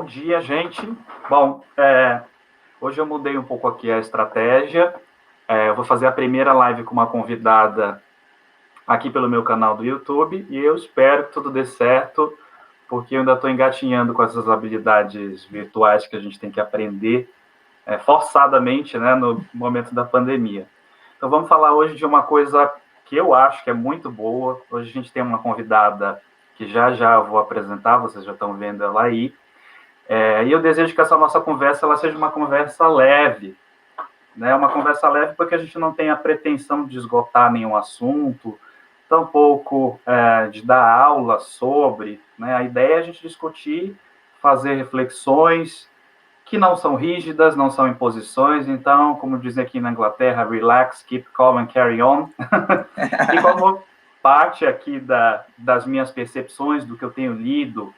Bom dia, gente. Bom, hoje eu mudei um pouco aqui a estratégia. Eu vou fazer a primeira live com uma convidada aqui pelo meu canal do YouTube e eu espero que tudo dê certo, porque eu ainda estou engatinhando com essas habilidades virtuais que a gente tem que aprender forçadamente, né, no momento da pandemia. Então vamos falar hoje de uma coisa que eu acho que é muito boa. Hoje a gente tem uma convidada que já eu vou apresentar, vocês já estão vendo ela aí. E eu desejo que essa nossa conversa ela seja uma conversa leve, né? Uma conversa leve porque a gente não tem a pretensão de esgotar nenhum assunto, tampouco de dar aula sobre, né? A ideia é a gente discutir, fazer reflexões que não são rígidas, não são imposições. Então, como dizem aqui na Inglaterra, relax, keep calm and carry on. E como parte aqui das minhas percepções, do que eu tenho lido,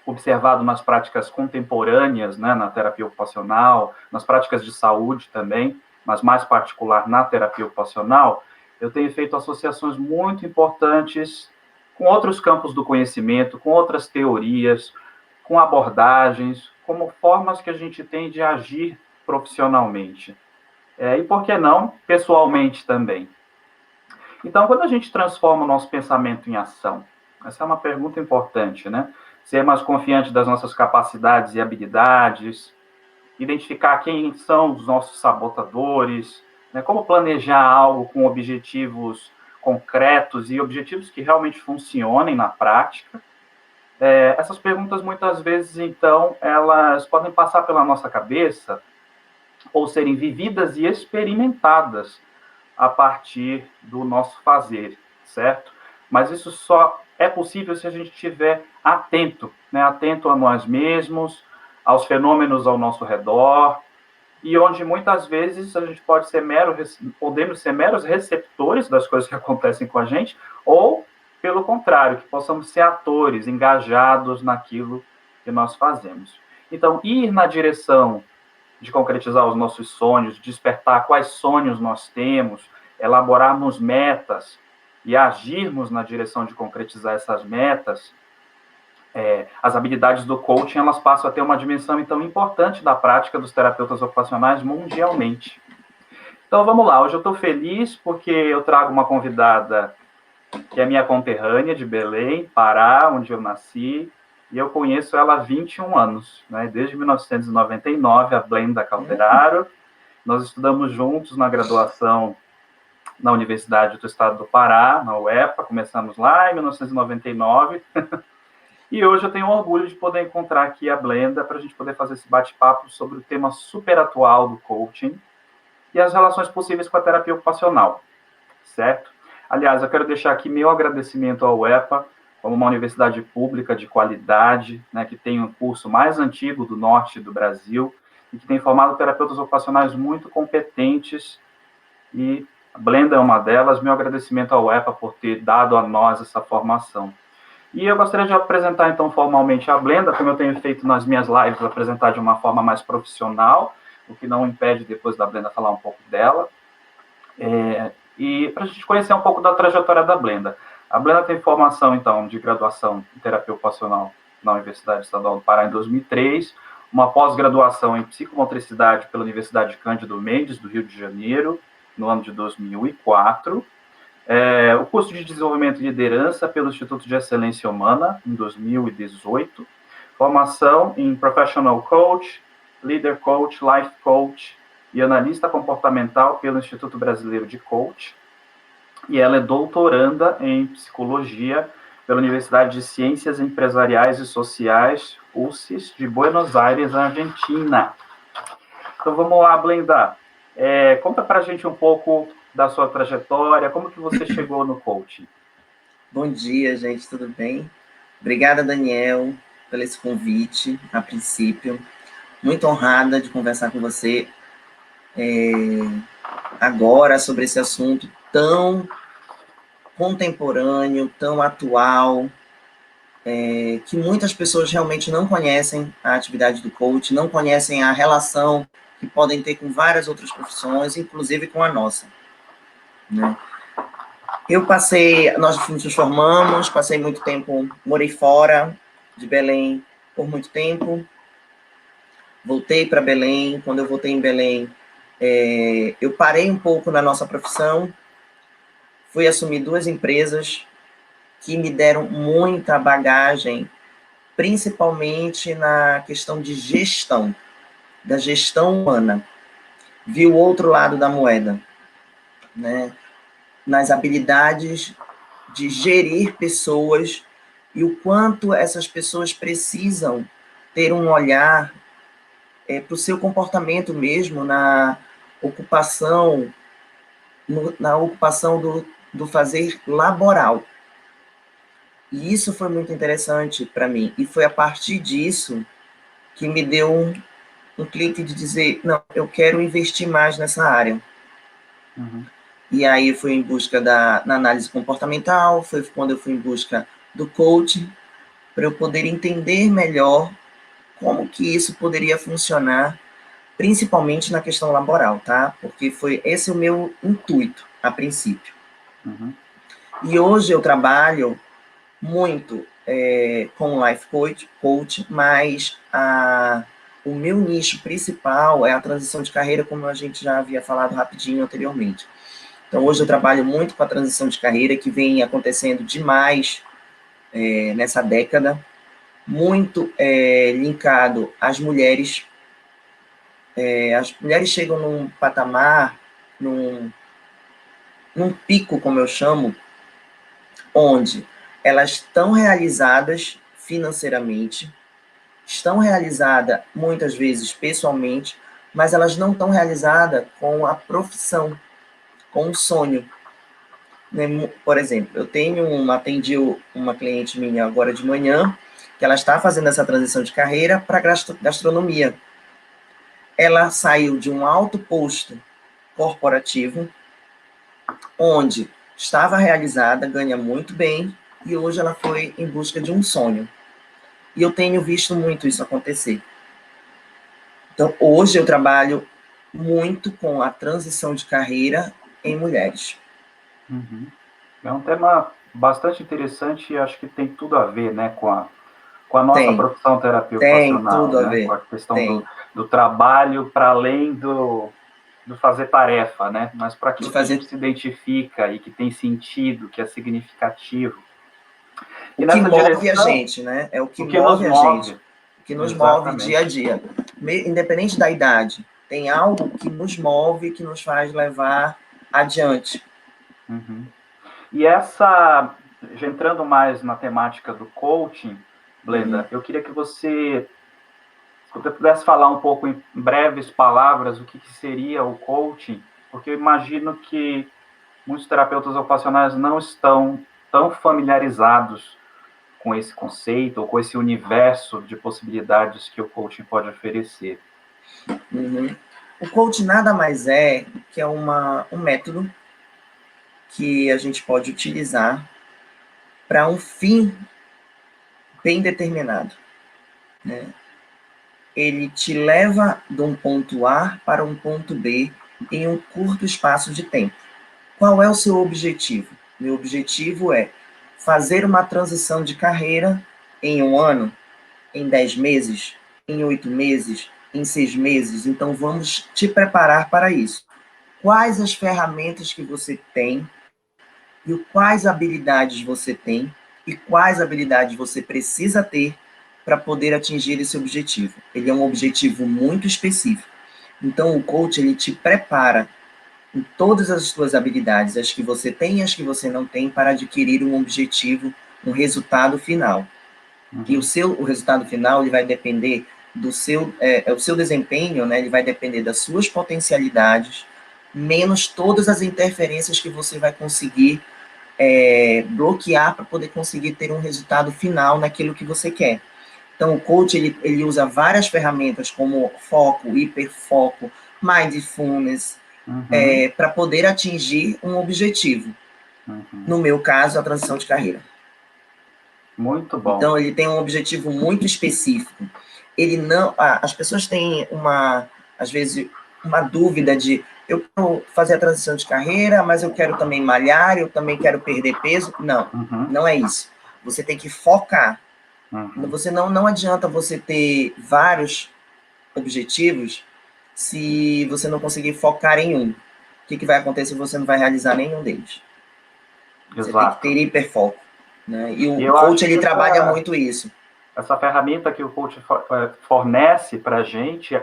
observado nas práticas contemporâneas, né, na terapia ocupacional, nas práticas de saúde também, mas mais particular na terapia ocupacional, eu tenho feito associações muito importantes com outros campos do conhecimento, com outras teorias, com abordagens, como formas que a gente tem de agir profissionalmente. E por que não, pessoalmente também. Então, quando a gente transforma o nosso pensamento em ação, essa é uma pergunta importante, né? Ser mais confiante das nossas capacidades e habilidades, identificar quem são os nossos sabotadores, né? Como planejar algo com objetivos concretos e objetivos que realmente funcionem na prática. Essas perguntas, muitas vezes, então, elas podem passar pela nossa cabeça ou serem vividas e experimentadas a partir do nosso fazer, certo? Mas isso só é possível se a gente estiver atento, né? Atento a nós mesmos, aos fenômenos ao nosso redor, e onde muitas vezes a gente podemos ser meros receptores das coisas que acontecem com a gente, ou, pelo contrário, que possamos ser atores, engajados naquilo que nós fazemos. Então, ir na direção de concretizar os nossos sonhos, despertar quais sonhos nós temos, elaborarmos metas e agirmos na direção de concretizar essas metas, as habilidades do coaching elas passam a ter uma dimensão então importante da prática dos terapeutas ocupacionais mundialmente. Então vamos lá, hoje eu estou feliz porque eu trago uma convidada que é minha conterrânea de Belém, Pará, onde eu nasci, e eu conheço ela há 21 anos, né? Desde 1999, a Blenda Calderaro. Nós estudamos juntos na graduação na Universidade do Estado do Pará, na UEPA, começamos lá em 1999, e hoje eu tenho orgulho de poder encontrar aqui a Blenda para a gente poder fazer esse bate-papo sobre o tema super atual do coaching e as relações possíveis com a terapia ocupacional, certo? Aliás, eu quero deixar aqui meu agradecimento ao UEPA, como uma universidade pública de qualidade, né, que tem o curso mais antigo do norte do Brasil e que tem formado terapeutas ocupacionais muito competentes, e a Blenda é uma delas. Meu agradecimento ao UEPA por ter dado a nós essa formação. E eu gostaria de apresentar, então, formalmente a Blenda, como eu tenho feito nas minhas lives, apresentar de uma forma mais profissional, o que não impede depois da Blenda falar um pouco dela. E para a gente conhecer um pouco da trajetória da Blenda. A Blenda tem formação, então, de graduação em terapia ocupacional na Universidade Estadual do Pará em 2003, uma pós-graduação em psicomotricidade pela Universidade Cândido Mendes, do Rio de Janeiro, no ano de 2004, o curso de desenvolvimento de liderança pelo Instituto de Excelência Humana, em 2018, formação em Professional Coach, Leader Coach, Life Coach e analista comportamental pelo Instituto Brasileiro de Coach, e ela é doutoranda em psicologia pela Universidade de Ciências Empresariais e Sociais, UCES, de Buenos Aires, Argentina. Então vamos lá, Blenda. Conta pra gente um pouco da sua trajetória, como que você chegou no coaching? Bom dia, gente, tudo bem? Obrigada, Daniel, pelo esse convite, a princípio. Muito honrada de conversar com você agora sobre esse assunto tão contemporâneo, tão atual, que muitas pessoas realmente não conhecem a atividade do coach, não conhecem a relação que podem ter com várias outras profissões, inclusive com a nossa, né? Nós nos formamos, passei muito tempo, morei fora de Belém por muito tempo, voltei para Belém. Quando eu voltei em Belém, eu parei um pouco na nossa profissão, fui assumir 2 empresas que me deram muita bagagem, principalmente na questão de gestão, da gestão humana. Vi o outro lado da moeda, né? Nas habilidades de gerir pessoas e o quanto essas pessoas precisam ter um olhar para o seu comportamento mesmo na ocupação, do fazer laboral. E isso foi muito interessante para mim. E foi a partir disso que me deu um clique de dizer, não, eu quero investir mais nessa área. Uhum. E aí fui em busca na análise comportamental, foi quando eu fui em busca do coaching, para eu poder entender melhor como que isso poderia funcionar, principalmente na questão laboral, tá? Porque foi esse o meu intuito, a princípio. Uhum. E hoje eu trabalho muito com life coach, mas o meu nicho principal é a transição de carreira, como a gente já havia falado rapidinho anteriormente. Então, hoje eu trabalho muito com a transição de carreira, que vem acontecendo demais nessa década, muito linkado às mulheres. As mulheres chegam num patamar, num pico, como eu chamo, onde elas estão realizadas financeiramente, estão realizadas muitas vezes pessoalmente, mas elas não estão realizadas com a profissão, com o sonho. Por exemplo, atendi uma cliente minha agora de manhã, que ela está fazendo essa transição de carreira para gastronomia. Ela saiu de um alto posto corporativo, onde estava realizada, ganha muito bem, e hoje ela foi em busca de um sonho. E eu tenho visto muito isso acontecer. Então, hoje eu trabalho muito com a transição de carreira em mulheres. Uhum. É um tema bastante interessante e acho que tem tudo a ver, né, com a nossa profissão terapia Tem ocupacional, tudo a né, com ver. a questão Tem. do trabalho para além do fazer tarefa, né, mas para De aquilo que a fazer gente se identifica e que tem sentido, que é significativo. o E que nessa move a direção, gente, né? É o que o que nos move a gente, move, o que nos move dia a exatamente. dia. Independente da idade, tem algo que nos move, que nos faz levar adiante. Uhum. E essa, já entrando mais na temática do coaching, Blenda, eu queria que você, se você pudesse falar um pouco em breves palavras o que seria o coaching, porque eu imagino que muitos terapeutas ocupacionais não estão tão familiarizados com esse conceito ou com esse universo de possibilidades que o coaching pode oferecer. Uhum. O coach nada mais é que é um método que a gente pode utilizar para um fim bem determinado, né? Ele te leva de um ponto A para um ponto B em um curto espaço de tempo. Qual é o seu objetivo? Meu objetivo é fazer uma transição de carreira em 1 ano, em 10 meses, em 8 meses, em 6 meses. Então, vamos te preparar para isso. Quais as ferramentas que você tem e quais habilidades você tem e quais habilidades você precisa ter para poder atingir esse objetivo. Ele é um objetivo muito específico. Então, o coach, ele te prepara em todas as suas habilidades, as que você tem e as que você não tem, para adquirir um objetivo, um resultado final. E o resultado final, ele vai depender do o seu desempenho, né? Ele vai depender das suas potencialidades, menos todas as interferências que você vai conseguir bloquear para poder conseguir ter um resultado final naquilo que você quer. Então, o coach, ele usa várias ferramentas como foco, hiperfoco, mindfulness, para poder atingir um objetivo. No meu caso, a transição de carreira. Muito bom. Então, ele tem um objetivo muito específico. Ele não... as pessoas têm, às vezes, uma dúvida de eu quero fazer a transição de carreira, mas eu quero também malhar, eu também quero perder peso. Não, não é isso. Você tem que focar. Você não adianta você ter vários objetivos se você não conseguir focar em um. O que vai acontecer? Você não vai realizar nenhum deles. Você tem que Exato. ter hiperfoco, né? E E o eu coach, acho ele que trabalha muito isso. essa ferramenta que o coach fornece para a gente,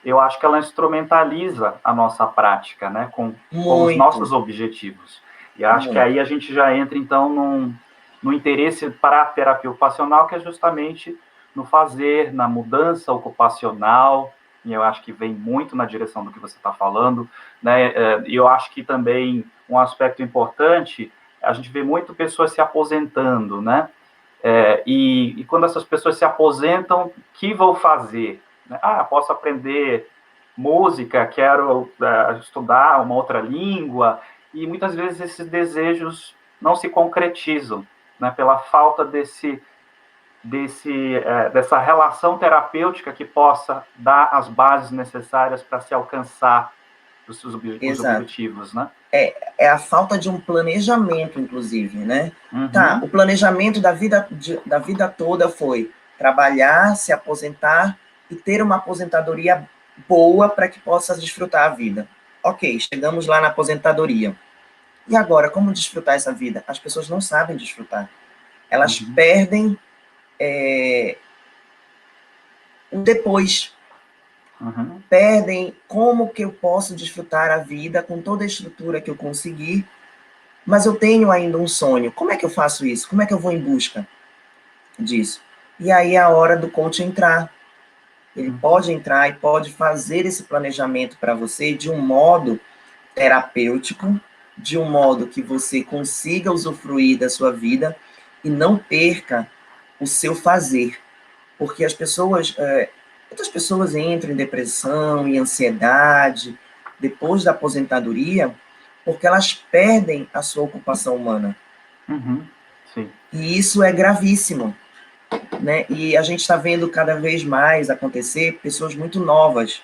eu acho que ela instrumentaliza a nossa prática, né, com os nossos Muito, objetivos. E acho que muito. aí a gente já entra, então, no interesse para a terapia ocupacional, que é justamente no fazer, na mudança ocupacional, e eu acho que vem muito na direção do que você está falando, né, e eu acho que também um aspecto importante, a gente vê muito pessoas se aposentando, né, e quando essas pessoas se aposentam, o que vão fazer? Posso aprender música, quero estudar uma outra língua, e muitas vezes esses desejos não se concretizam, né, pela falta dessa relação terapêutica que possa dar as bases necessárias para se alcançar os Exato. objetivos, né? É a falta de um planejamento, inclusive, né? Tá, Uhum. o planejamento da vida toda foi trabalhar, se aposentar e ter uma aposentadoria boa para que possa desfrutar a vida. Ok, chegamos lá na aposentadoria. E agora, como desfrutar essa vida? As pessoas não sabem desfrutar. Elas Uhum. perdem o depois. Uhum. Perdem como que eu posso desfrutar a vida com toda a estrutura que eu consegui, mas eu tenho ainda um sonho. Como é que eu faço isso? Como é que eu vou em busca disso? E aí é a hora do coach entrar. Ele Uhum. pode entrar e pode fazer esse planejamento para você de um modo terapêutico, de um modo que você consiga usufruir da sua vida e não perca o seu fazer. Porque muitas pessoas entram em depressão, em ansiedade, depois da aposentadoria, porque elas perdem a sua ocupação humana. Uhum. Sim. E isso é gravíssimo, né? E a gente está vendo cada vez mais acontecer pessoas muito novas,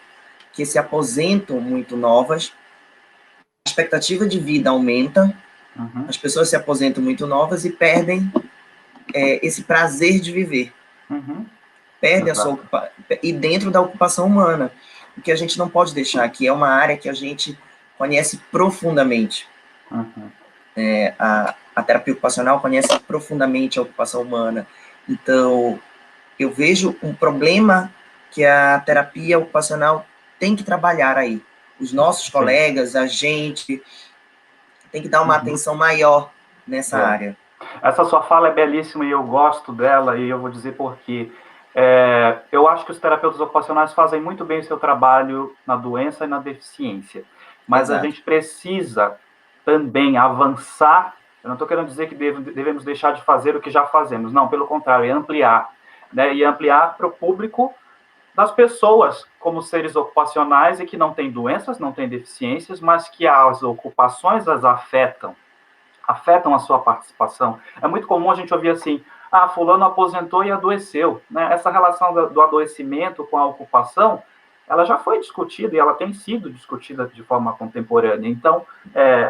que se aposentam muito novas, a expectativa de vida aumenta, Uhum. as pessoas se aposentam muito novas e perdem esse prazer de viver. Uhum. Perdem a sua Exato. ocupação, e dentro da ocupação humana, o que a gente não pode deixar, que é uma área que a gente conhece profundamente. Uhum. A terapia ocupacional conhece profundamente a ocupação humana. Então, eu vejo um problema que a terapia ocupacional tem que trabalhar aí. Os nossos Sim. colegas, a gente, tem que dar uma Uhum. atenção maior nessa É. área. Essa sua fala é belíssima e eu gosto dela, e eu vou dizer por quê. Eu acho que os terapeutas ocupacionais fazem muito bem o seu trabalho na doença e na deficiência, mas a Exato. gente precisa também avançar. Eu não estou querendo dizer que devemos deixar de fazer o que já fazemos, não, pelo contrário, é ampliar, né? E ampliar para o público das pessoas como seres ocupacionais e que não têm doenças, não têm deficiências, mas que as ocupações as afetam a sua participação. É muito comum a gente ouvir assim, fulano aposentou e adoeceu. Né? Essa relação do adoecimento com a ocupação, ela já foi discutida e ela tem sido discutida de forma contemporânea. Então,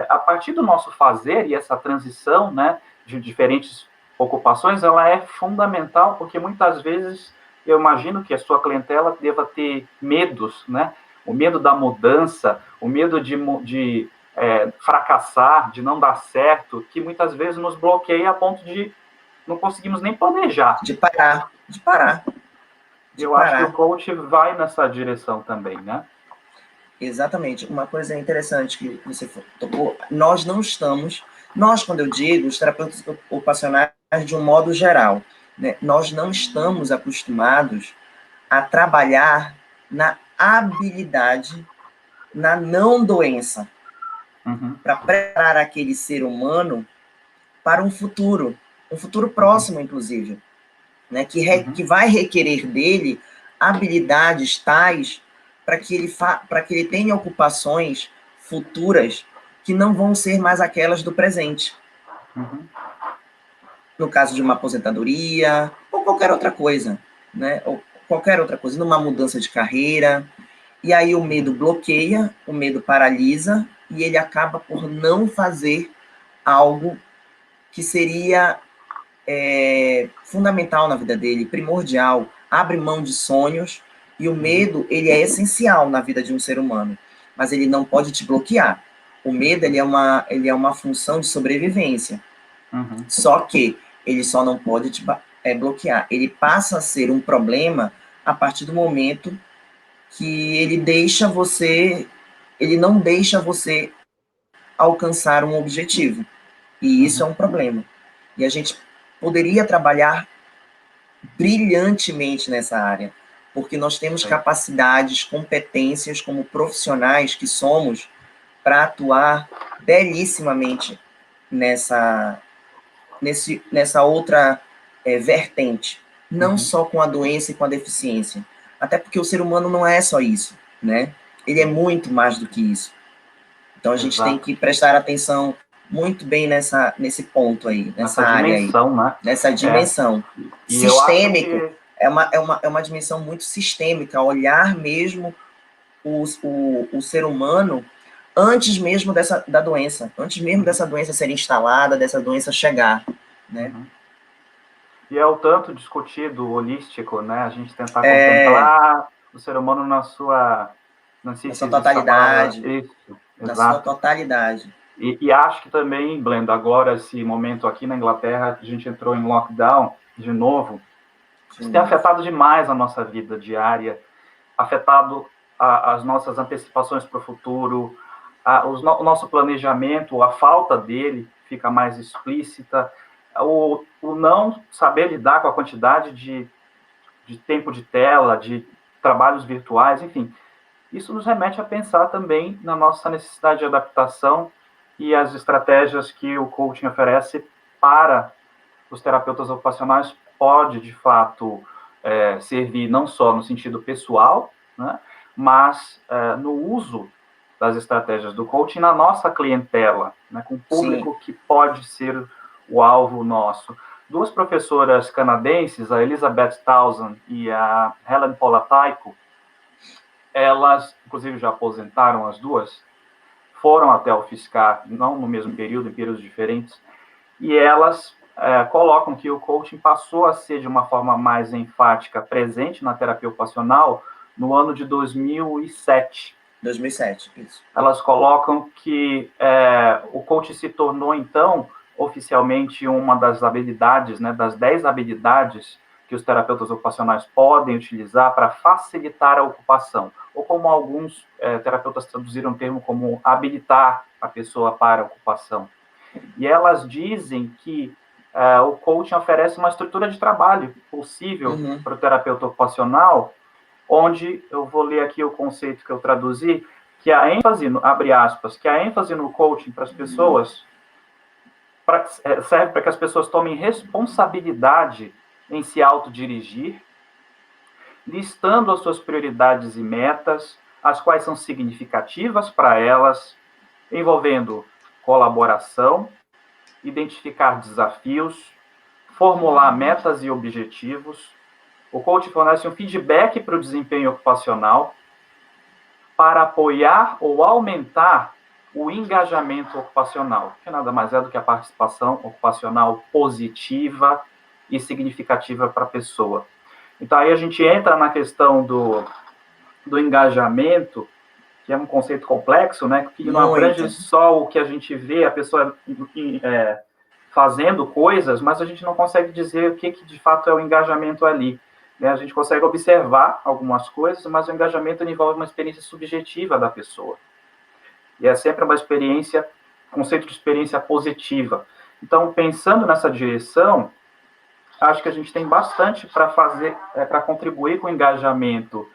a partir do nosso fazer e essa transição, né, de diferentes ocupações, ela é fundamental, porque muitas vezes eu imagino que a sua clientela deva ter medos, né? O medo da mudança, o medo de fracassar, de não dar certo, que muitas vezes nos bloqueia a ponto de não conseguimos nem planejar. De parar, de parar, de Eu acho que o parar. coach vai nessa direção também, né? Exatamente. Uma coisa interessante que você tocou, nós, quando eu digo, os terapeutas ocupacionais de um modo geral, né, nós não estamos acostumados a trabalhar na habilidade, na não doença, Uhum, para preparar aquele ser humano para um futuro uhum, próximo, inclusive, né, uhum, que vai requerer dele habilidades tais para que ele tenha ocupações futuras que não vão ser mais aquelas do presente. uhum, No caso de uma aposentadoria ou qualquer outra coisa, né? Ou qualquer outra coisa, numa mudança de carreira. E aí o medo bloqueia, o medo paralisa e ele acaba por não fazer algo que seria fundamental na vida dele, primordial, abre mão de sonhos E o medo, ele é essencial na vida de um ser humano, mas ele não pode te bloquear. O medo, ele é uma função de sobrevivência. Uhum. Só que ele só não pode te bloquear. Ele passa a ser um problema a partir do momento que ele não deixa você alcançar um objetivo. E isso é um problema. E a gente poderia trabalhar brilhantemente nessa área, porque nós temos capacidades, competências como profissionais que somos para atuar belíssimamente nessa outra vertente, não só com a doença e com a deficiência, até porque o ser humano não é só isso, né? Ele é muito mais do que isso. Então a gente tem que prestar atenção muito bem nesse ponto aí, nessa área aí, né? nessa dimensão. E sistêmico, eu acho que... é uma dimensão muito sistêmica, olhar mesmo o ser humano antes mesmo da doença, antes mesmo dessa doença ser instalada, dessa doença chegar, né? E é o tanto discutido holístico, né? A gente tentar contemplar o ser humano na sua totalidade. Isso, na exato. sua totalidade. E acho que também, Blenda, agora esse momento aqui na Inglaterra, a gente entrou em lockdown de novo, isso tem afetado demais a nossa vida diária, afetado as nossas antecipações para o futuro, o nosso planejamento, a falta dele fica mais explícita, o não saber lidar com a quantidade de tempo de tela, de trabalhos virtuais, enfim, isso nos remete a pensar também na nossa necessidade de adaptação e as estratégias que o coaching oferece para os terapeutas ocupacionais pode, de fato, servir não só no sentido pessoal, né, mas no uso das estratégias do coaching na nossa clientela, né, com o público que pode ser o alvo nosso. Duas professoras canadenses, a Elizabeth Townsend e a Helen Polatayko, elas, inclusive, já aposentaram as duas, foram até o FISCAR, não no mesmo período, em períodos diferentes, e elas colocam que o coaching passou a ser, de uma forma mais enfática, presente na terapia ocupacional no ano de 2007. 2007, isso. Elas colocam que o coaching se tornou, então, oficialmente uma das habilidades, né, das 10 habilidades que os terapeutas ocupacionais podem utilizar para facilitar a ocupação, ou como alguns terapeutas traduziram o termo como habilitar a pessoa para a ocupação. E elas dizem que o coaching oferece uma estrutura de trabalho possível para o terapeuta ocupacional, onde, eu vou ler aqui o conceito que eu traduzi, que a ênfase, abre aspas, que a ênfase no coaching para as pessoas serve para que as pessoas tomem responsabilidade em se autodirigir, listando as suas prioridades e metas, as quais são significativas para elas, envolvendo colaboração, identificar desafios, formular metas e objetivos. O coach fornece um feedback para o desempenho ocupacional para apoiar ou aumentar o engajamento ocupacional, que nada mais é do que a participação ocupacional positiva e significativa para a pessoa. Então, aí a gente entra na questão do engajamento, que é um conceito complexo, né, que não abrange só o que a gente vê, a pessoa fazendo coisas, mas a gente não consegue dizer o que de fato é o engajamento ali. Né? A gente consegue observar algumas coisas, mas o engajamento envolve uma experiência subjetiva da pessoa. E é sempre uma experiência, conceito de experiência positiva. Então, pensando nessa direção, acho que a gente tem bastante para fazer, para contribuir com o engajamento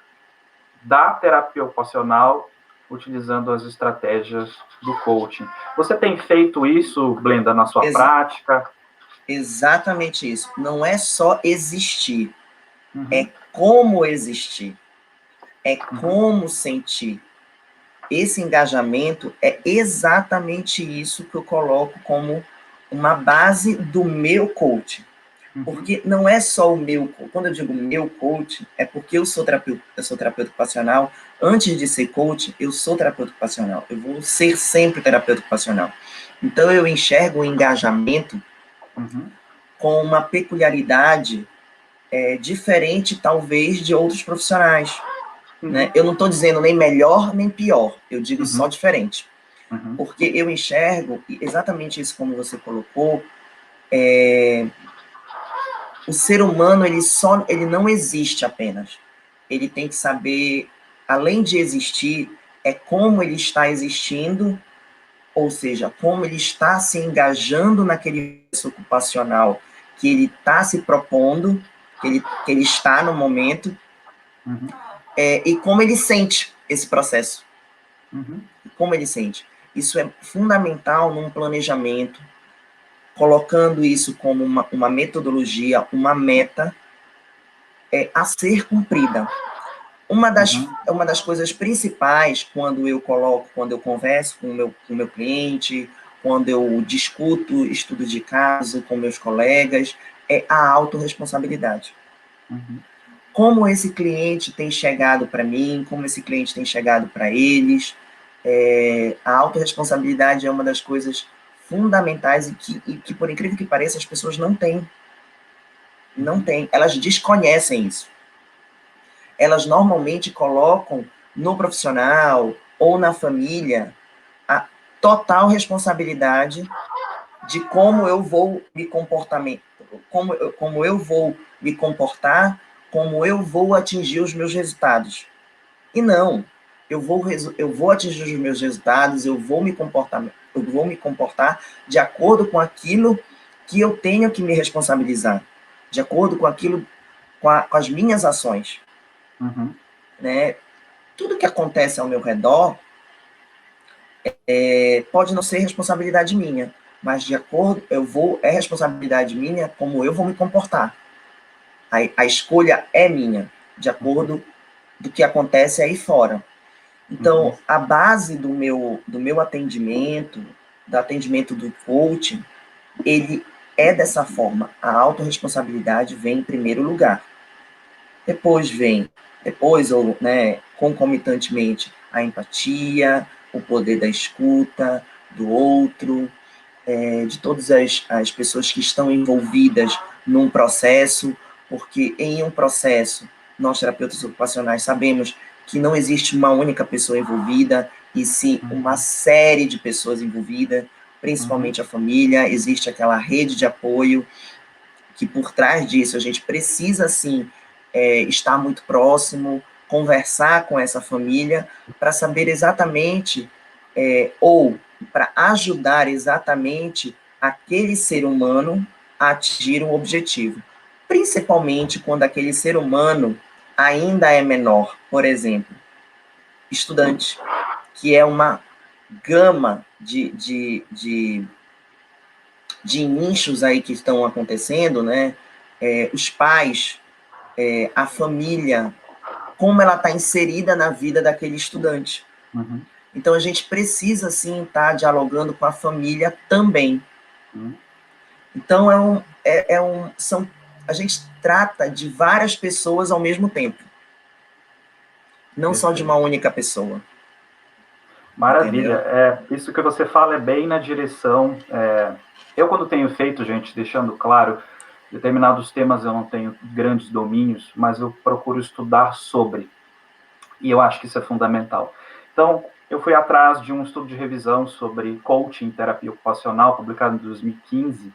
da terapia ocupacional, utilizando as estratégias do coaching. Você tem feito isso, Blenda, na sua prática? Exatamente isso. Não é só existir, é como existir, é como sentir. Esse engajamento é exatamente isso que eu coloco como uma base do meu coaching. Porque não é só o meu, quando eu digo meu coach, é porque eu sou terapeuta ocupacional. Antes de ser coach, eu sou terapeuta ocupacional. Eu vou ser sempre terapeuta ocupacional. Então, eu enxergo o engajamento com uma peculiaridade diferente, talvez, de outros profissionais. né? Eu não estou dizendo nem melhor nem pior, eu digo só Uhum. diferente. Uhum. Porque eu enxergo exatamente isso como você colocou, o ser humano, ele não existe apenas. Ele tem que saber, além de existir, é como ele está existindo, ou seja, como ele está se engajando naquele processo ocupacional que ele está se propondo, que ele está no momento, Uhum. e como ele sente esse processo. Uhum. Como ele sente. Isso é fundamental num planejamento, colocando isso como uma metodologia, uma meta a ser cumprida. Uhum. Uma das coisas principais quando eu converso com o meu cliente, quando eu discuto estudo de caso com meus colegas, é a autorresponsabilidade. Uhum. Como esse cliente tem chegado para mim, como esse cliente tem chegado para eles, a autorresponsabilidade é uma das coisas fundamentais e que, por incrível que pareça, as pessoas não têm. Não têm. Elas desconhecem isso. Elas normalmente colocam no profissional ou na família a total responsabilidade de como eu vou me comportar, como eu vou me comportar, como eu vou atingir os meus resultados. E não, eu vou atingir os meus resultados, eu vou me comportar de acordo com aquilo que eu tenho que me responsabilizar, de acordo com aquilo, com as minhas ações, Uhum. né? Tudo que acontece ao meu redor pode não ser responsabilidade minha, mas de acordo, é responsabilidade minha como eu vou me comportar. A escolha é minha, de Uhum. acordo do que acontece aí fora. Uhum. Então, a base do meu atendimento, do atendimento do coaching, ele é dessa forma. A autorresponsabilidade vem em primeiro lugar. Depois vem, depois ou né, concomitantemente, a empatia, o poder da escuta do outro, de todas as pessoas que estão envolvidas num processo, porque em um processo, nós terapeutas ocupacionais sabemos que não existe uma única pessoa envolvida, e sim uma Uhum. série de pessoas envolvidas, Uhum. principalmente a família, existe aquela rede de apoio, que por trás disso a gente precisa, sim, estar muito próximo, conversar com essa família, para saber exatamente, ou para ajudar exatamente aquele ser humano a atingir um objetivo. Principalmente quando aquele ser humano ainda é menor, por exemplo, estudante, que é uma gama de nichos aí que estão acontecendo, né? Os pais, a família, como ela está inserida na vida daquele estudante. Uhum. Então a gente precisa sim estar dialogando com a família também. Uhum. Então a gente trata de várias pessoas ao mesmo tempo, não só de uma Perfeito. única pessoa, Maravilha. entendeu? Isso que você fala é bem na direção. Eu, quando tenho feito, gente, deixando claro, determinados temas eu não tenho grandes domínios, mas eu procuro estudar sobre. E eu acho que isso é fundamental. Então, eu fui atrás de um estudo de revisão sobre coaching e terapia ocupacional, publicado em 2015,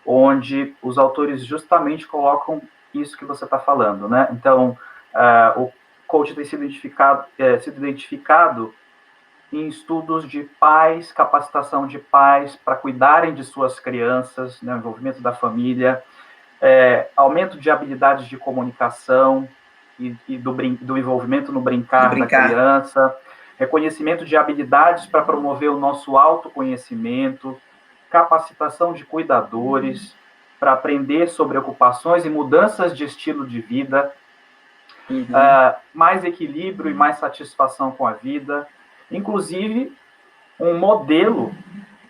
onde os autores justamente colocam isso que você está falando, né? Então, o coach tem sido identificado em estudos de pais, capacitação de pais para cuidarem de suas crianças, né, envolvimento da família, aumento de habilidades de comunicação e do envolvimento no Do brincar da brincar. criança, reconhecimento de habilidades para promover o nosso autoconhecimento, capacitação de cuidadores para aprender sobre ocupações e mudanças de estilo de vida, Uhum. mais equilíbrio e mais satisfação com a vida, inclusive um modelo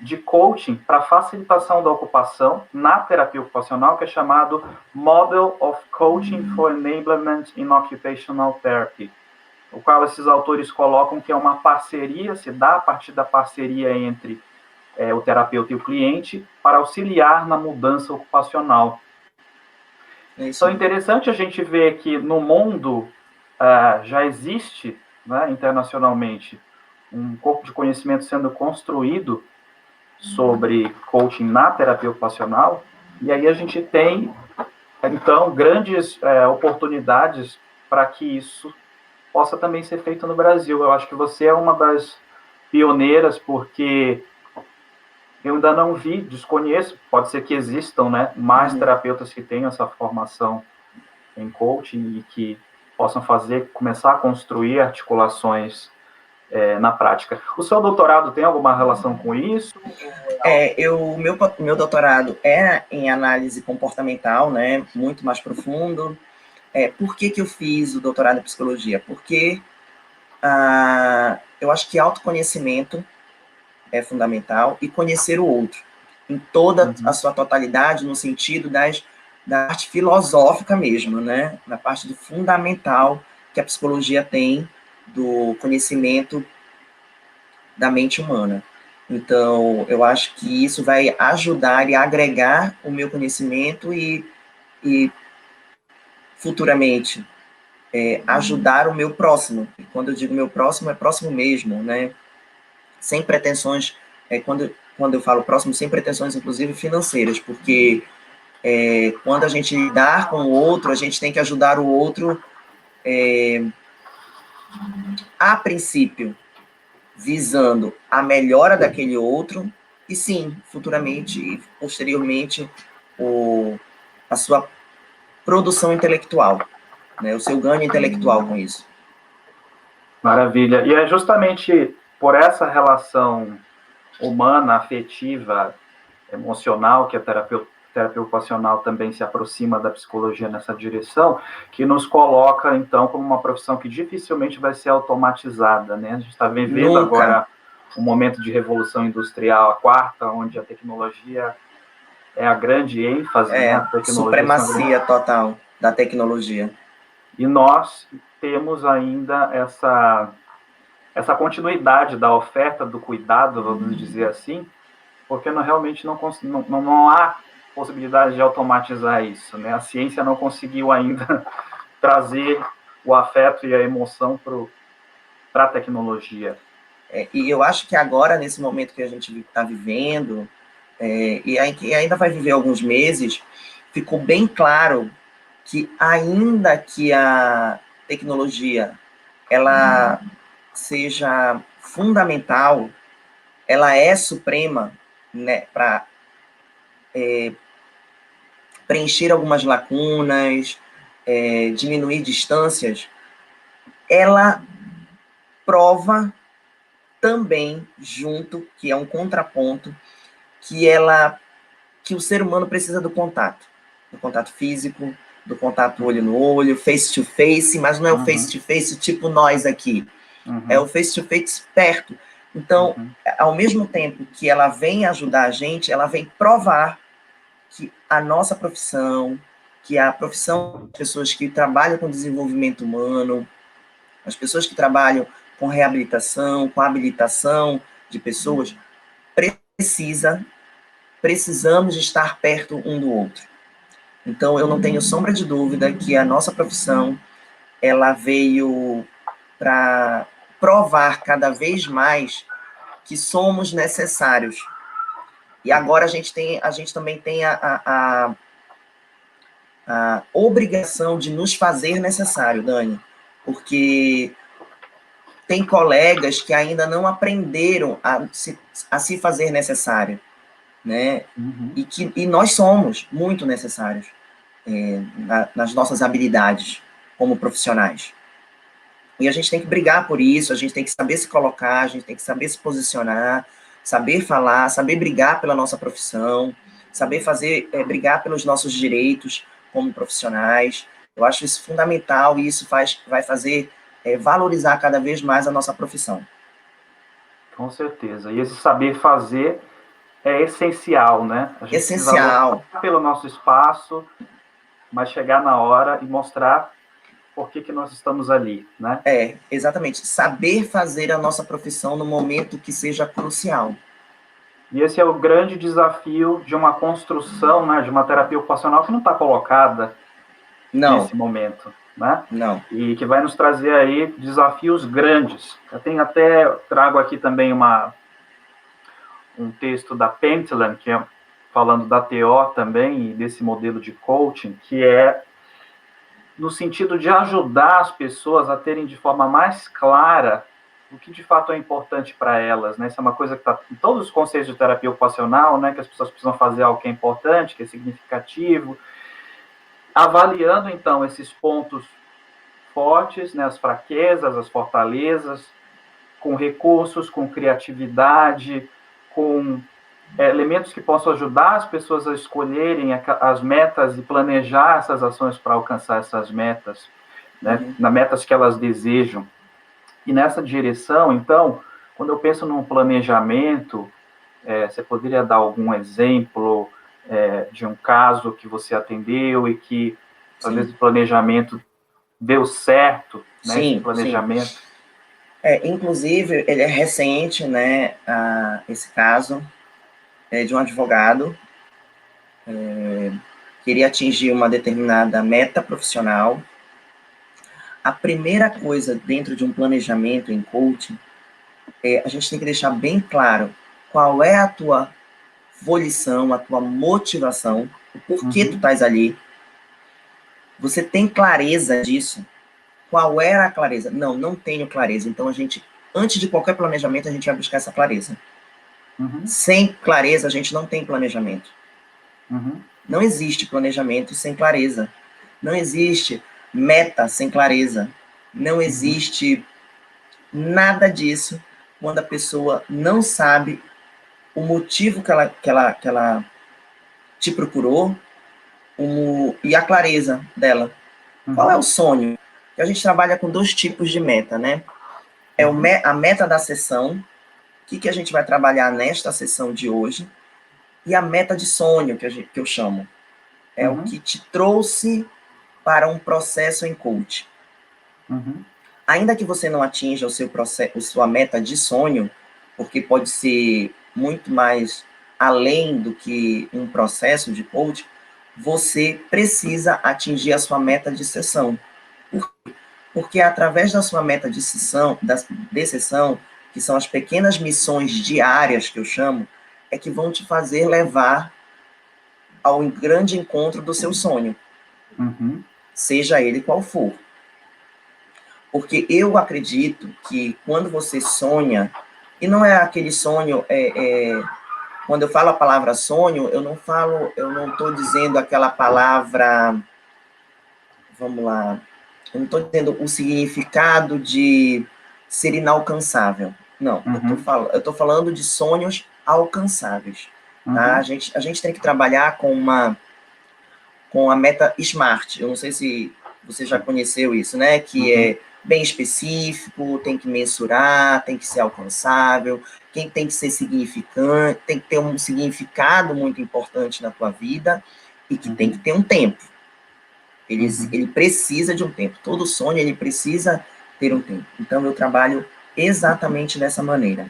de coaching para facilitação da ocupação na terapia ocupacional, que é chamado Model of Coaching for Enablement in Occupational Therapy, o qual esses autores colocam que é uma parceria, se dá a partir da parceria entre o terapeuta e o cliente para auxiliar na mudança ocupacional. É isso Então, é aí. interessante a gente ver que no mundo já existe, né, internacionalmente um corpo de conhecimento sendo construído sobre coaching na terapia ocupacional, e aí a gente tem, então, grandes oportunidades para que isso possa também ser feito no Brasil. Eu acho que você é uma das pioneiras, porque eu ainda não vi, desconheço, pode ser que existam, né, mais terapeutas que tenham essa formação em coaching e que possam começar a construir articulações na prática. O seu doutorado tem alguma relação com isso? Meu doutorado é em análise comportamental, né, muito mais profundo. Por que eu fiz o doutorado em psicologia? Porque eu acho que autoconhecimento é fundamental e conhecer o outro em toda a sua totalidade, no sentido da parte filosófica mesmo, né? Na parte do fundamental que a psicologia tem do conhecimento da mente humana. Então, eu acho que isso vai ajudar e agregar o meu conhecimento e futuramente ajudar o meu próximo. E quando eu digo meu próximo, é próximo mesmo, né? Sem pretensões, quando eu falo próximo, sem pretensões, inclusive financeiras, porque quando a gente lidar com o outro, a gente tem que ajudar o outro a princípio, visando a melhora daquele outro, e sim, futuramente e posteriormente, a sua produção intelectual, né, o seu ganho intelectual com isso. Maravilha. E é justamente por essa relação humana, afetiva, emocional, que a terapia ocupacional também se aproxima da psicologia nessa direção, que nos coloca, então, como uma profissão que dificilmente vai ser automatizada, né? A gente está vivendo agora um momento de revolução industrial, a quarta, onde a tecnologia é a grande ênfase, né? A tecnologia supremacia total da tecnologia. E nós temos ainda essa continuidade da oferta do cuidado, vamos dizer assim, porque realmente não há possibilidade de automatizar isso, né? A ciência não conseguiu ainda trazer o afeto e a emoção para a tecnologia. E eu acho que agora, nesse momento que a gente está vivendo, e ainda vai viver alguns meses, ficou bem claro que ainda que a tecnologia ela seja fundamental, ela é suprema, né, para preencher algumas lacunas, diminuir distâncias, ela prova também junto, que é um contraponto, que o ser humano precisa do contato físico, do contato olho no olho, face to face, mas não é o face to face tipo nós aqui, é o face to face perto. Então, ao mesmo tempo que ela vem ajudar a gente, ela vem provar que a nossa profissão, que a profissão das pessoas que trabalham com desenvolvimento humano, as pessoas que trabalham com reabilitação, com habilitação de pessoas, precisamos estar perto um do outro. Então, eu não tenho sombra de dúvida que a nossa profissão, ela veio para provar cada vez mais que somos necessários. E agora a gente também tem a obrigação de nos fazer necessário, Dani, porque tem colegas que ainda não aprenderam a se fazer necessário, né? E nós somos muito necessários nas nossas habilidades como profissionais. E a gente tem que brigar por isso, a gente tem que saber se colocar, a gente tem que saber se posicionar, saber falar, saber brigar pela nossa profissão, saber brigar pelos nossos direitos como profissionais. Eu acho isso fundamental e isso vai fazer valorizar cada vez mais a nossa profissão. Com certeza. E esse saber fazer é essencial, né? A gente essencial. Precisa lutar pelo nosso espaço, mas chegar na hora e mostrar por que nós estamos ali, né? Exatamente. Saber fazer a nossa profissão no momento que seja crucial. E esse é o grande desafio de uma construção, né, de uma terapia ocupacional que não está colocada nesse momento. né? Não. E que vai nos trazer aí desafios grandes. Trago aqui também um texto da Pentland, que é falando da TO também, e desse modelo de coaching, que é no sentido de ajudar as pessoas a terem de forma mais clara o que de fato é importante para elas, né? Isso é uma coisa que está em todos os conceitos de terapia ocupacional, né? Que as pessoas precisam fazer algo que é importante, que é significativo, avaliando então esses pontos fortes, né? As fraquezas, as fortalezas, com recursos, com criatividade, com elementos que possam ajudar as pessoas a escolherem as metas e planejar essas ações para alcançar essas metas, né? Nas metas que elas desejam. E nessa direção, então, quando eu penso num planejamento, você poderia dar algum exemplo de um caso que você atendeu e que talvez o planejamento deu certo, né? Esse planejamento. Sim. Inclusive, ele é recente, né, esse caso de um advogado queria atingir uma determinada meta profissional. A primeira coisa dentro de um planejamento em coaching a gente tem que deixar bem claro qual é a tua volição, a tua motivação, o porquê tu estás ali. Você tem clareza disso? Qual era a clareza? Não tenho clareza. Então, antes de qualquer planejamento, a gente vai buscar essa clareza. Sem clareza, a gente não tem planejamento. Não existe planejamento sem clareza. Não existe meta sem clareza. Não existe nada disso quando a pessoa não sabe o motivo que ela te procurou e a clareza dela. Qual é o sonho? A gente trabalha com 2 tipos de meta, né? A meta da sessão, o que a gente vai trabalhar nesta sessão de hoje, e a meta de sonho, que eu chamo. É o que te trouxe para um processo em coach. Ainda que você não atinja sua meta de sonho, porque pode ser muito mais além do que um processo de coach, você precisa atingir a sua meta de sessão. Por quê? Porque através da sua meta de sessão, que são as pequenas missões diárias, que eu chamo, é que vão te fazer levar ao grande encontro do seu sonho. Seja ele qual for. Porque eu acredito que quando você sonha, e não é aquele sonho, quando eu falo a palavra sonho, eu não estou dizendo aquela palavra, vamos lá, eu não estou dizendo o significado de ser inalcançável. Não, eu estou falando de sonhos alcançáveis. Tá? A gente tem que trabalhar com a meta SMART. Eu não sei se você já conheceu isso, né? Que é bem específico, tem que mensurar, tem que ser alcançável, tem que ser significante, tem que ter um significado muito importante na tua vida e que tem que ter um tempo. Ele precisa de um tempo. Todo sonho, ele precisa ter um tempo. Então, eu trabalho exatamente dessa maneira.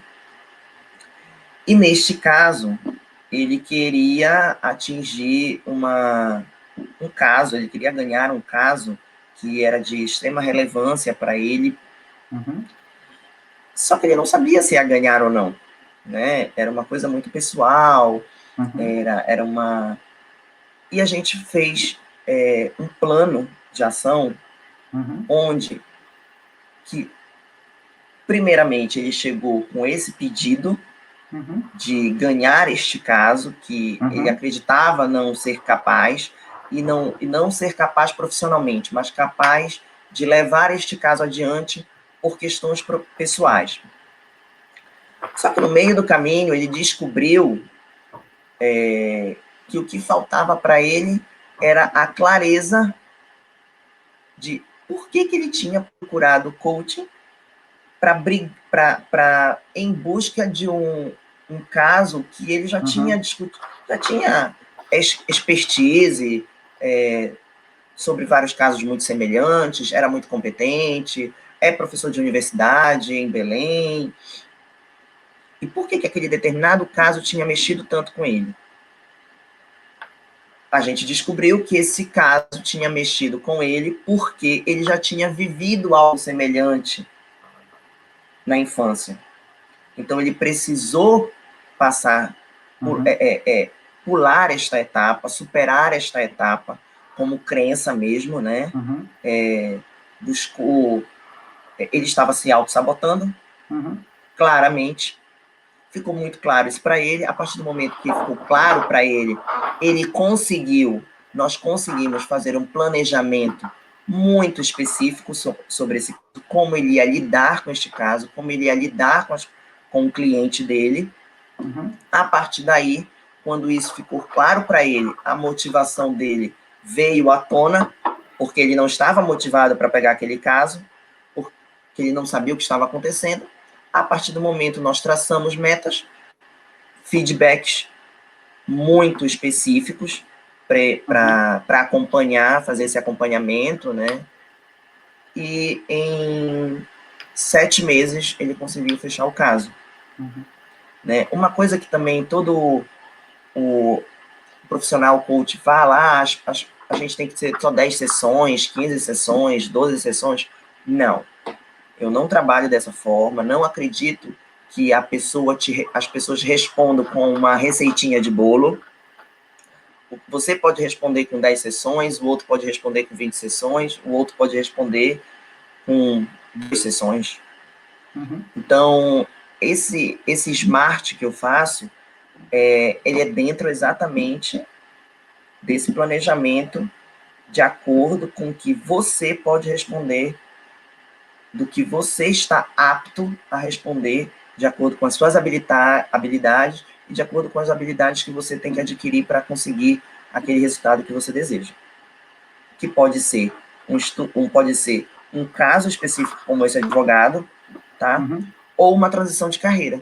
E, neste caso, ele queria atingir um caso, ele queria ganhar um caso que era de extrema relevância para ele. Só que ele não sabia se ia ganhar ou não. Né? Era uma coisa muito pessoal, era uma... E a gente fez um plano de ação onde que, primeiramente, ele chegou com esse pedido de ganhar este caso, que ele acreditava não ser capaz, e não ser capaz profissionalmente, mas capaz de levar este caso adiante por questões pessoais. Só que no meio do caminho ele descobriu que o que faltava para ele era a clareza de por que ele tinha procurado coaching em busca de um caso que ele já tinha discutido, já tinha expertise sobre vários casos muito semelhantes, era muito competente, é professor de universidade em Belém. E por que aquele determinado caso tinha mexido tanto com ele? A gente descobriu que esse caso tinha mexido com ele porque ele já tinha vivido algo semelhante na infância. Então, ele precisou passar, por, Uhum. pular esta etapa, superar esta etapa, como crença mesmo, né? Uhum. Buscou, ele estava se auto-sabotando, Uhum. claramente. Ficou muito claro isso para ele. A partir do momento que ficou claro para ele, ele conseguiu, nós conseguimos fazer um planejamento muito específico sobre esse, como ele ia lidar com este caso, como ele ia lidar com o cliente dele. Uhum. A partir daí, quando isso ficou claro para ele, a motivação dele veio à tona, porque ele não estava motivado para pegar aquele caso, porque ele não sabia o que estava acontecendo. A partir do momento, nós traçamos metas, feedbacks muito específicos Uhum. para acompanhar, fazer esse acompanhamento, né? E em 7 meses ele conseguiu fechar o caso. Uhum. Né? Uma coisa que também todo o profissional coach fala, a gente tem que ter só 10 sessões, 15 sessões, 12 sessões. Não, eu não trabalho dessa forma, não acredito que as pessoas respondam com uma receitinha de bolo. Você pode responder com 10 sessões, o outro pode responder com 20 sessões, o outro pode responder com 2 sessões. Uhum. Então, esse smart que eu faço, ele é dentro exatamente desse planejamento de acordo com o que você pode responder, do que você está apto a responder, de acordo com as suas habilidades e de acordo com as habilidades que você tem que adquirir para conseguir aquele resultado que você deseja. Que pode ser pode ser um caso específico como esse advogado, tá? Uhum. Ou uma transição de carreira,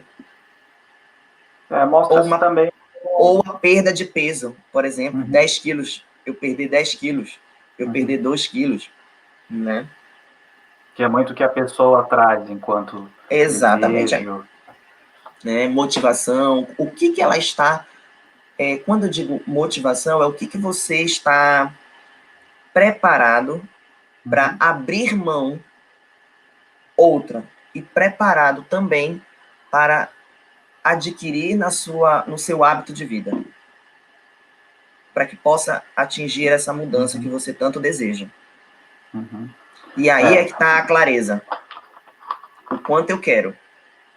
ou Mostra-se uma também. ou a perda de peso, por exemplo, Uhum. 10 quilos, eu perder 10 quilos, eu Uhum. perder 2 quilos, né? Que é muito o que a pessoa traz enquanto Exatamente, desejo. né? Motivação, o que que ela está, quando eu digo motivação, é o que que você está preparado para Uhum. abrir mão outra e preparado também para adquirir no seu hábito de vida, para que possa atingir essa mudança que Uhum. você tanto deseja. Uhum. E aí é É. que está a clareza, o quanto eu quero,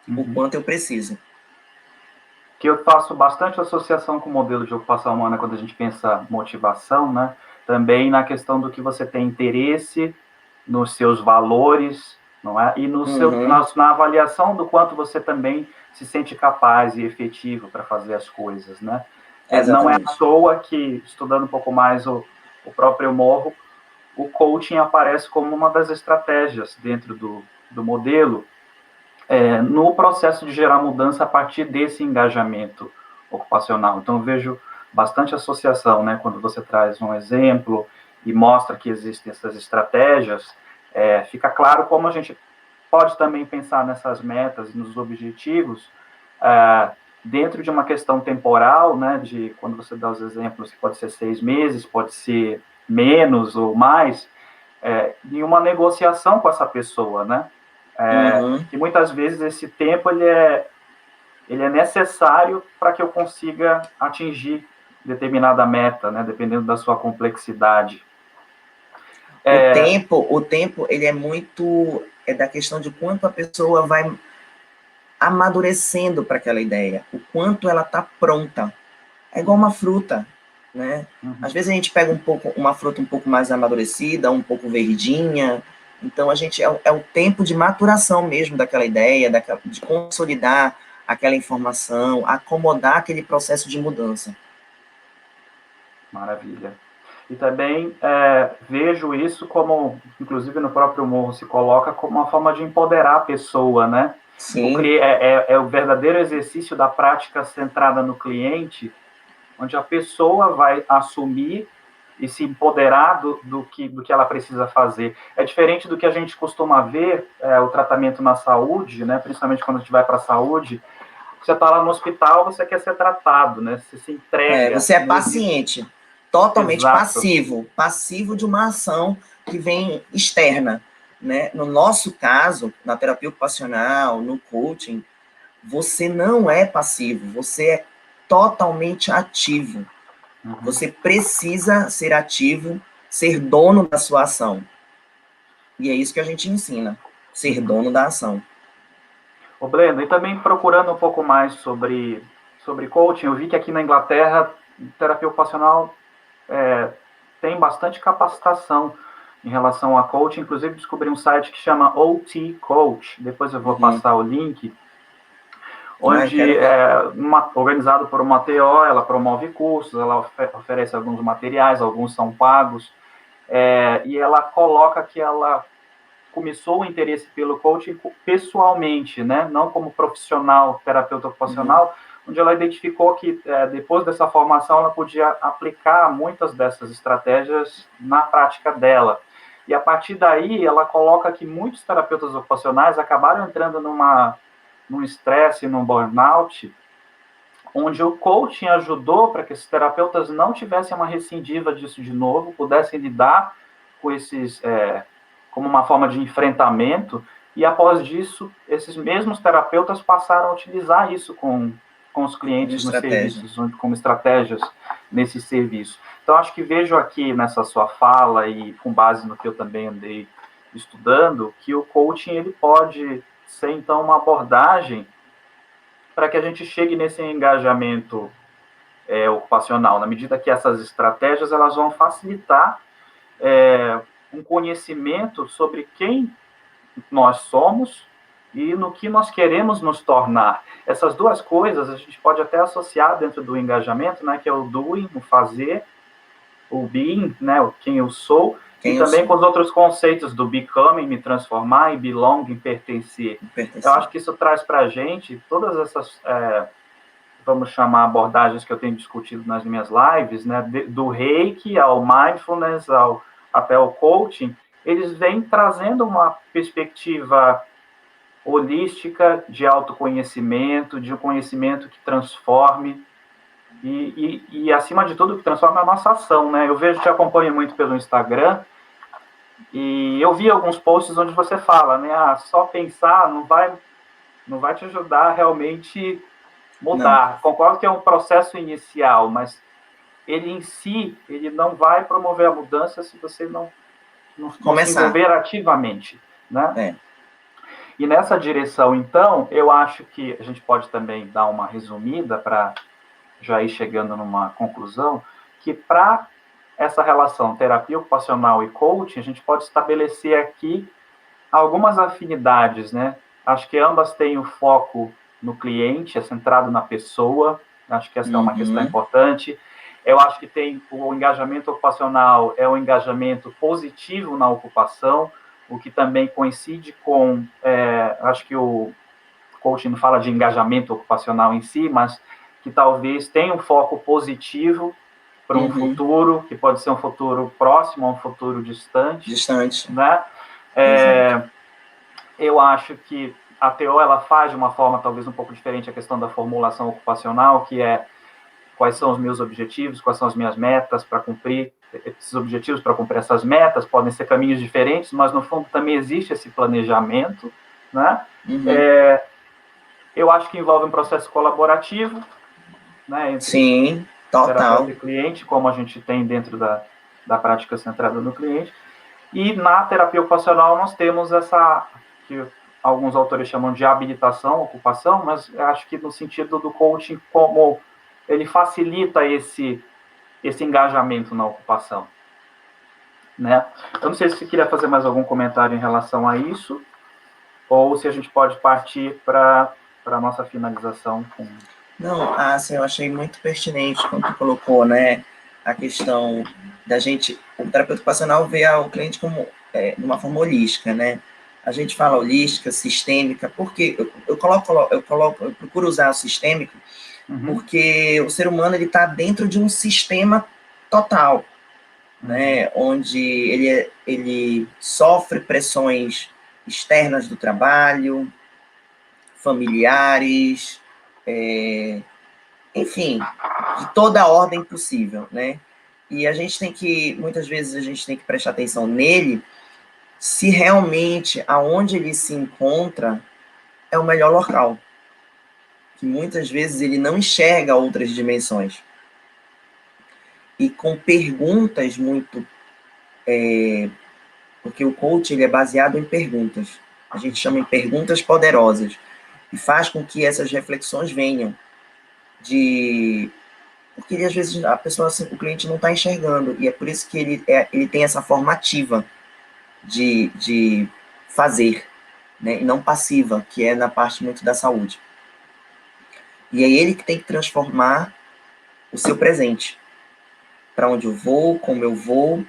o Uhum. quanto eu preciso. Que eu faço bastante associação com o modelo de ocupação humana quando a gente pensa motivação, né? Também na questão do que você tem interesse, nos seus valores, não é? E no seu, Uhum, na avaliação do quanto você também se sente capaz e efetivo para fazer as coisas, né? Não é à exatamente. toa que, estudando um pouco mais o próprio Morro, o coaching aparece como uma das estratégias dentro do modelo, no processo de gerar mudança a partir desse engajamento ocupacional. Então, eu vejo bastante associação, né? Quando você traz um exemplo e mostra que existem essas estratégias, fica claro como a gente pode também pensar nessas metas e nos objetivos dentro de uma questão temporal, né? De quando você dá os exemplos, que pode ser 6 meses, pode ser menos ou mais, em uma negociação com essa pessoa, né? Uhum. Que muitas vezes esse tempo ele é necessário para que eu consiga atingir determinada meta, né, dependendo da sua complexidade. O tempo, ele é muito, da questão de quanto a pessoa vai amadurecendo para aquela ideia, o quanto ela está pronta. É igual uma fruta, né? Às Uhum. vezes a gente pega uma fruta um pouco mais amadurecida, um pouco verdinha, então a gente é o tempo de maturação mesmo daquela ideia, de consolidar aquela informação, acomodar aquele processo de mudança. Maravilha. E também vejo isso como, inclusive no próprio Morro se coloca como uma forma de empoderar a pessoa, né? Sim, É o verdadeiro exercício da prática centrada no cliente, onde a pessoa vai assumir e se empoderar do que ela precisa fazer. É diferente do que a gente costuma ver, o tratamento na saúde, né? Principalmente quando a gente vai para a saúde, você está lá no hospital, você quer ser tratado, né? Você se entrega. você é Não existe. paciente. totalmente Exato. passivo de uma ação que vem externa, né? No nosso caso, na terapia ocupacional, no coaching, você não é passivo, você é totalmente ativo. Você precisa ser ativo, ser dono da sua ação. E é isso que a gente ensina, ser dono da ação. Ô, Breno, e também procurando um pouco mais sobre coaching, eu vi que aqui na Inglaterra, terapia ocupacional tem bastante capacitação em relação a coaching. Inclusive, descobri um site que chama OT Coach, depois eu vou passar o link, onde organizado por uma TO, ela promove cursos, ela oferece alguns materiais, alguns são pagos, e ela coloca que ela começou o interesse pelo coaching pessoalmente, né? Não como profissional, terapeuta ocupacional, onde ela identificou que depois dessa formação ela podia aplicar muitas dessas estratégias na prática dela. E a partir daí ela coloca que muitos terapeutas ocupacionais acabaram entrando num estresse, num burnout, onde o coaching ajudou para que esses terapeutas não tivessem uma recidiva disso de novo, pudessem lidar com esses como uma forma de enfrentamento, e após disso, esses mesmos terapeutas passaram a utilizar isso com os clientes nos serviços, como estratégias nesse serviço. Então, acho que vejo aqui nessa sua fala, e com base no que eu também andei estudando, que o coaching ele pode ser, então, uma abordagem para que a gente chegue nesse engajamento ocupacional, na medida que essas estratégias elas vão facilitar um conhecimento sobre quem nós somos e no que nós queremos nos tornar. Essas duas coisas a gente pode até associar dentro do engajamento, né, que é o doing, o fazer, o being, né, o quem eu sou, e também com os outros conceitos do becoming, me transformar, e belonging, pertencer. Eu acho que isso traz para a gente todas essas, vamos chamar, abordagens que eu tenho discutido nas minhas lives, né, do reiki ao mindfulness, até ao coaching, eles vêm trazendo uma perspectiva holística de autoconhecimento, de um conhecimento que transforme e acima de tudo, que transforma a nossa ação, né? Eu vejo, te acompanho muito pelo Instagram e eu vi alguns posts onde você fala, né? Só pensar não vai te ajudar a realmente mudar. Não. Concordo que é um processo inicial, mas ele em si, ele não vai promover a mudança se você não se envolver ativamente, né? E nessa direção, então, eu acho que a gente pode também dar uma resumida para já ir chegando numa conclusão, que para essa relação terapia ocupacional e coaching, a gente pode estabelecer aqui algumas afinidades, né? Acho que ambas têm o foco no cliente, é centrado na pessoa, acho que essa é uma questão importante. Eu acho que tem o engajamento ocupacional, é o engajamento positivo na ocupação, o que também coincide com, acho que o coaching não fala de engajamento ocupacional em si, mas que talvez tenha um foco positivo para um futuro, que pode ser um futuro próximo ou um futuro distante. Né? Eu acho que a TO ela faz de uma forma talvez um pouco diferente a questão da formulação ocupacional, que é quais são os meus objetivos, quais são as minhas metas para cumprir esses objetivos, para cumprir essas metas, podem ser caminhos diferentes, mas no fundo também existe esse planejamento, né? Eu acho que envolve um processo colaborativo, né, entre terapeuta e cliente, como a gente tem dentro da prática centrada no cliente. E na terapia ocupacional nós temos essa, que alguns autores chamam de habilitação, ocupação, mas eu acho que no sentido do coaching, como ele facilita esse engajamento na ocupação. Né? Eu não sei se você queria fazer mais algum comentário em relação a isso, ou se a gente pode partir para a nossa finalização. Não, assim, eu achei muito pertinente quando tu colocou, né, a questão da gente, o terapeuta ocupacional vê o cliente como, de uma forma holística, né? A gente fala holística, sistêmica, porque eu procuro usar o sistêmico, porque o ser humano ele está dentro de um sistema total, né, onde ele sofre pressões externas do trabalho, familiares, enfim, de toda a ordem possível, né? E a gente tem que, muitas vezes, a gente tem que prestar atenção nele, se realmente aonde ele se encontra é o melhor local. Que muitas vezes ele não enxerga outras dimensões. E com perguntas muito... porque o coach ele é baseado em perguntas. A gente chama em perguntas poderosas. E faz com que essas reflexões venham de... Porque às vezes a pessoa, assim, o cliente não está enxergando. E é por isso que ele tem essa formativa de fazer, né? E não passiva, que é na parte muito da saúde. E é ele que tem que transformar o seu presente. Para onde eu vou, como eu vou,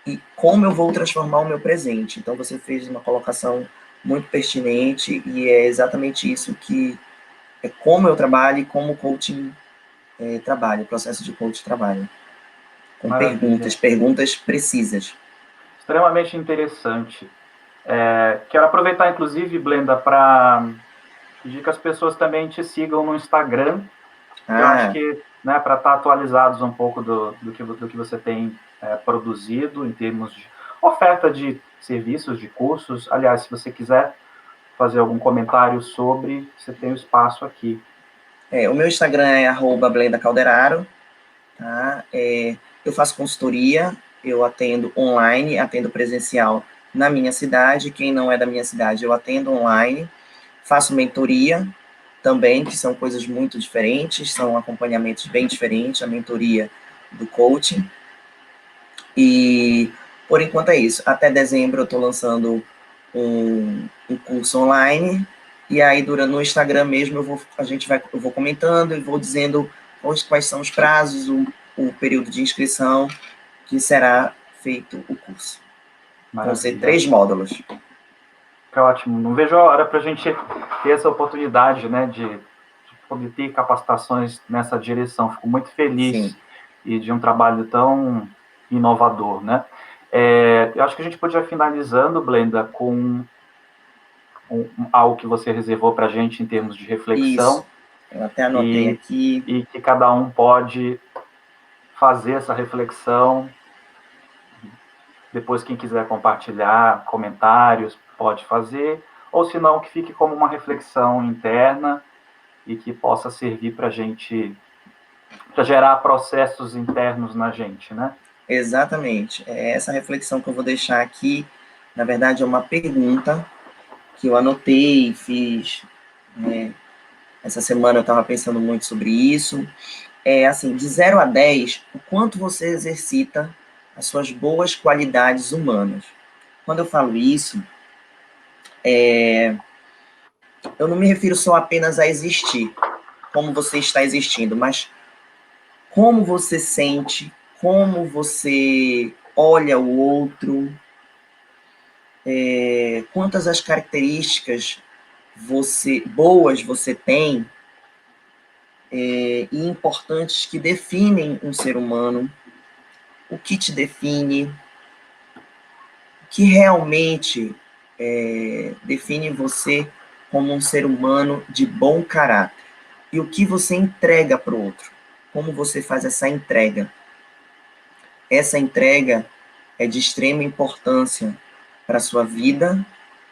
e como eu vou transformar o meu presente. Então, você fez uma colocação muito pertinente, e é exatamente isso que é como eu trabalho e como o coaching trabalha, o processo de coaching trabalha. Com Maravilha. perguntas precisas. Extremamente interessante. Quero aproveitar, inclusive, Blenda, para pedir que as pessoas também te sigam no Instagram. Eu acho que, né, para estar atualizados um pouco do que você tem produzido em termos de oferta de serviços, de cursos. Aliás, se você quiser fazer algum comentário sobre, você tem o espaço aqui. O meu Instagram é @BlendaCalderaro. Tá? Eu faço consultoria, eu atendo online, atendo presencial na minha cidade. Quem não é da minha cidade, eu atendo online. Faço mentoria também, que são coisas muito diferentes, são acompanhamentos bem diferentes, a mentoria do coaching. E, por enquanto, é isso. Até dezembro eu estou lançando um curso online, e aí, no Instagram mesmo, eu vou comentando e vou dizendo quais são os prazos, o período de inscrição, que será feito o curso. Vão ser Maravilha. 3 módulos. Que ótimo. Não vejo a hora para a gente ter essa oportunidade, né, de poder ter capacitações nessa direção. Fico muito feliz. Sim. E de um trabalho tão inovador, né? Eu acho que a gente podia finalizando, Blenda, com algo que você reservou para a gente em termos de reflexão. Isso. Eu até anotei aqui. E que cada um pode fazer essa reflexão. Depois, quem quiser compartilhar comentários, pode fazer. Ou, se não, que fique como uma reflexão interna e que possa servir para a gente, para gerar processos internos na gente, né? Exatamente. Essa reflexão que eu vou deixar aqui, na verdade, é uma pergunta que eu anotei, fiz, né? Essa semana eu estava pensando muito sobre isso. Assim, de 0 a 10, o quanto você exercita as suas boas qualidades humanas. Quando eu falo isso, eu não me refiro só apenas a existir, como você está existindo, mas como você sente, como você olha o outro, quantas as características boas você tem, e importantes, que definem um ser humano, o que te define, o que realmente define você como um ser humano de bom caráter, e o que você entrega para o outro, como você faz essa entrega. Essa entrega é de extrema importância para a sua vida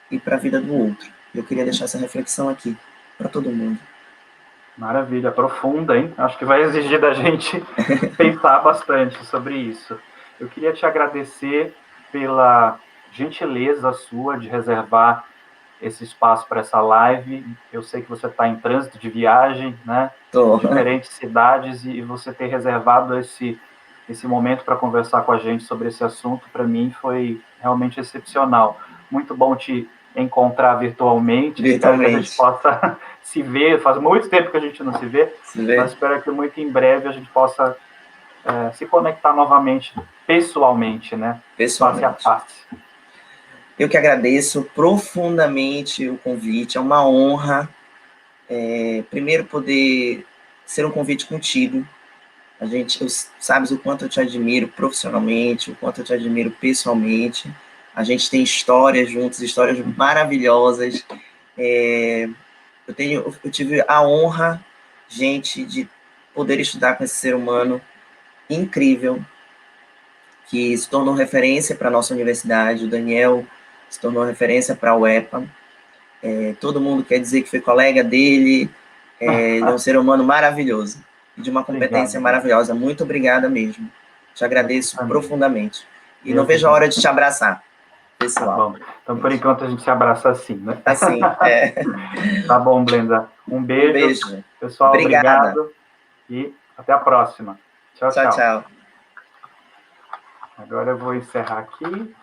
e para a vida do outro. Eu queria deixar essa reflexão aqui para todo mundo. Maravilha, profunda, hein? Acho que vai exigir da gente pensar bastante sobre isso. Eu queria te agradecer pela gentileza sua de reservar esse espaço para essa live. Eu sei que você está em trânsito de viagem, né? Em diferentes cidades, e você ter reservado esse momento para conversar com a gente sobre esse assunto, para mim, foi realmente excepcional. Muito bom te encontrar virtualmente. Espero que a gente possa se ver. Faz muito tempo que a gente não se vê, mas espero que muito em breve a gente possa se conectar novamente, pessoalmente, né? Face a face. Eu que agradeço profundamente o convite. É uma honra, primeiro, poder ser um convite contigo. Sabes o quanto eu te admiro profissionalmente, o quanto eu te admiro pessoalmente. A gente tem histórias juntos, histórias maravilhosas. Eu tive a honra, gente, de poder estudar com esse ser humano incrível, que se tornou referência para a nossa universidade, o Daniel se tornou referência para a UEPA. Todo mundo quer dizer que foi colega dele, ele é um ser humano maravilhoso, e de uma competência Obrigado. maravilhosa. Muito obrigada mesmo. Te agradeço profundamente. E não vejo a hora de te abraçar, pessoal. Tá bom. Então, por enquanto, a gente se abraça assim, né? Assim, Tá bom, Blenda. Um beijo. Um beijo. Pessoal, Obrigada. obrigado. E até a próxima. Tchau, Tchau, tchau. tchau. Agora eu vou encerrar aqui.